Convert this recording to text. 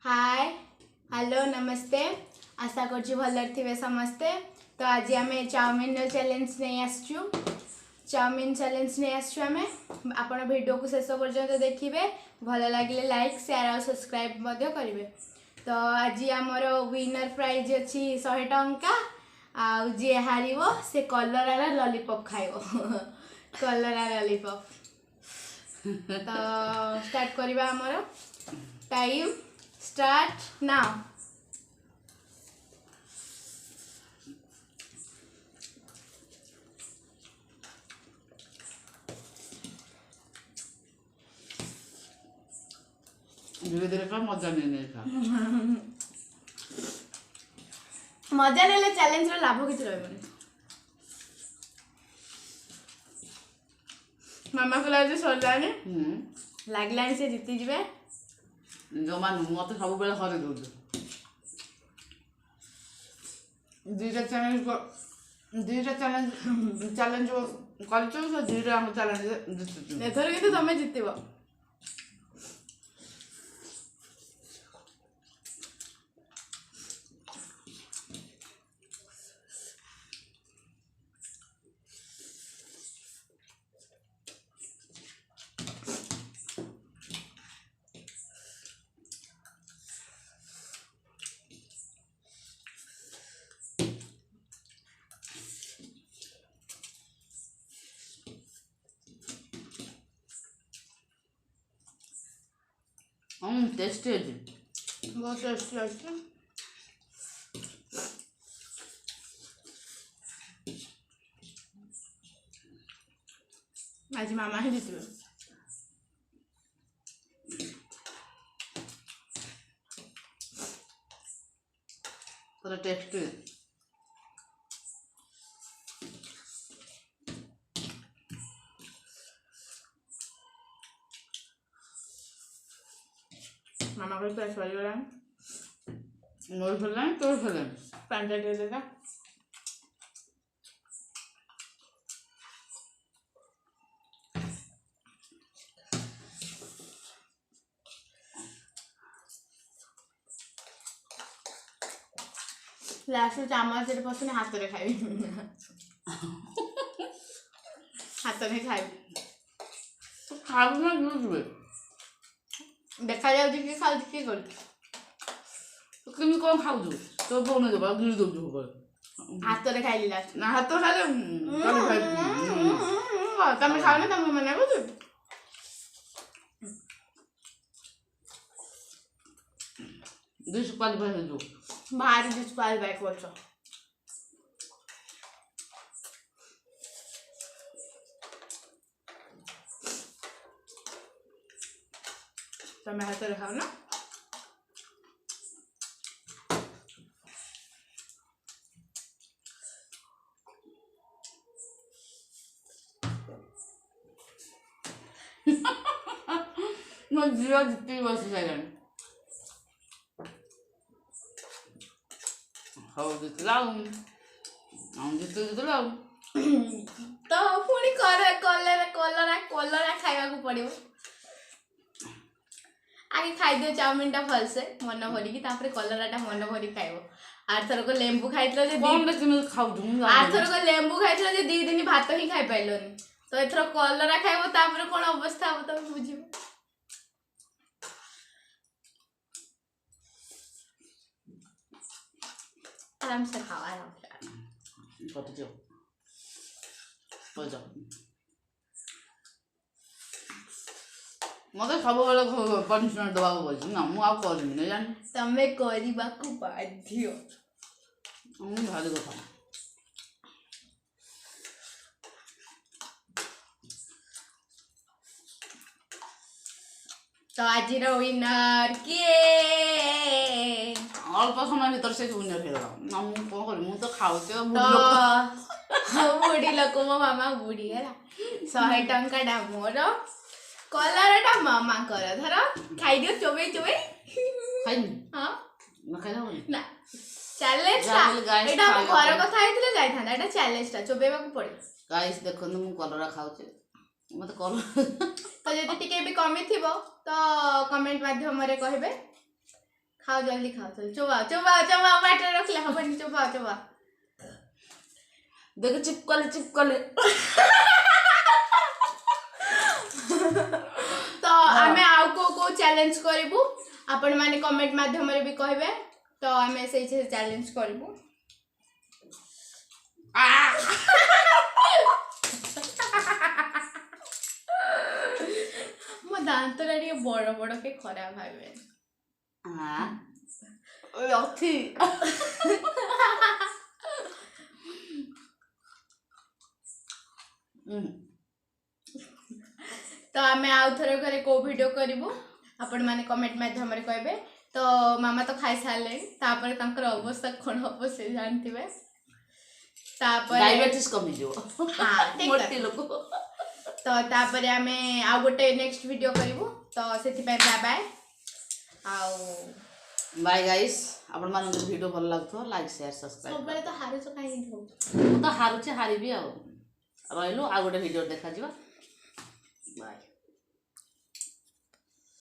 Hi hello नमस्ते आशा कर भल थे समस्ते। तो आज आम चाउमिन चैलेंज नहीं आसचु चाउमिन चैलेंज नहीं आसचु आम आपण वीडियो को शेष पर्यंत देखिए भल लगे लाइक शेयर और सब्सक्राइब करेंगे। तो आज आमर विनर प्राइज अच्छी 100 टंका आ जी हार से कलरार लॉलीपॉप खाइब कलरा लॉलीपॉप। तो स्टार्ट करवा आमर टाइम स्टार्ट नाउ। धीरे धीरे का मजा नहीं था मजा नहीं चैलेंज रो लाभ किसी रही मामा को लगे सरलानी लगलानी से जीती जीवे जमा मत सब बेले हरे दौड़ दुईटा चैलेंज कर दुईटा आम चैलेंज एथर कि तुम जीतब। टेस्टी है बहुत टेस्टी अच्छे आज मामा ही जीतबे। पूरा टेस्टी मामा को प्रेस वाली वाला मोर फैलाएं तोड़ फैलाएं पैंटा दे देगा। लास्ट चामच से पसंद हाथ में खाई हाथ में खाई तो खाऊ ना दूध देखा जाऊ कि खाऊ कि कर तो कमी कौन खाऊ दो तो बोने दो बाग दूध दो ऊपर हाथ में खाई लास्ट ना हाथ तो खा ले कल खाई तुम खाओ ना तुम मना कर दूध पाल भाई दो बाहर जिस पाल बैक बोलছো तुम हाथ में खाओ ना मैं जीरा जितनी बस जाएगा हाँ जितलाऊं हम जितलाऊं तो पुणी कलरा कलरा कलरा खाइबा को पड़िबो। आगे खाई दियो चाउमिन टा भल से मन भरी की तापर कलरा टा मन भरी खाइबो। आर थर को लेंबू खाइतलो जे कौन लेकिन मैं खाऊ दूँ आर थर को लेंबू खाइतलो जे 2 दिन भात ही खाइ पाइलोनी तो एथर कलरा खाइबो तापर कोन अवस्था हो तब बुझिबो। आराम से खाओ आराम से कट जाओ जाओ मत सब बेले पनिशमेंट दवा बोलছি না ମୁଁ ଆଉ କରିବି না ଜାଣି तमे କରିବାକୁ बाध्य ମୁଁ ଭାରି କଥା तो आज विनर किए अल्प समय भीतर से विनर ହେଇଗଲା ନା ମୁଁ କଣ କରିବି ମୁଁ ତ ଖାଉଛି बुढ़ी लोक मो मामा बुढ़ी है 100 टंका टा मोर कलर टा मामा कर धर खाई दियो चोबे चोबे ଖାଇନି हां ନା ଖାଇଲା ना चैलेंज टा एटा हम घर कथा आइतले जाय थाना एटा चैलेंज टा चोबेबा को पड़े गाइस देखंतु मु कलरा खाଉଛି मते कलर तो जदि टिके भी कमी थिबो तो कमेंट माध्यम रे कहबे खाओ जल्दी खाओ जल्दी चुबाओ चुबाओ चुबाओ बाटर रखले हबनी चुबाओ चुबाओ देख चिपकले तो आमे आउ को चैलेंज करिबु आपण माने कमेंट माध्यम रे भी कहबे तो आमे से चैलेंज करिबु मो दांत रे बड़ बड़ के खराब भाबे हाँ अथी तो आमे आउ थरे घरे को वीडियो करिबु आपण माने कमेंट माध्यम रे कहबे तो मामा तो खाई साले तापर तंकर अवस्था कोन हो से जानथिबे तापर डायबिटीज कमी जो हां मोटी लोग तो तापर आमे आ गोटे नेक्स्ट वीडियो करिबु तो सेति पे बाय बाय आउ बाय गाइस आपण मान वीडियो भल लागतो लाइक शेयर सब्सक्राइब सबले तो हारू तो काई धो तो हारुचे हारिबी आ रहलु आ गोटे वीडियो देखा जिवा बाय।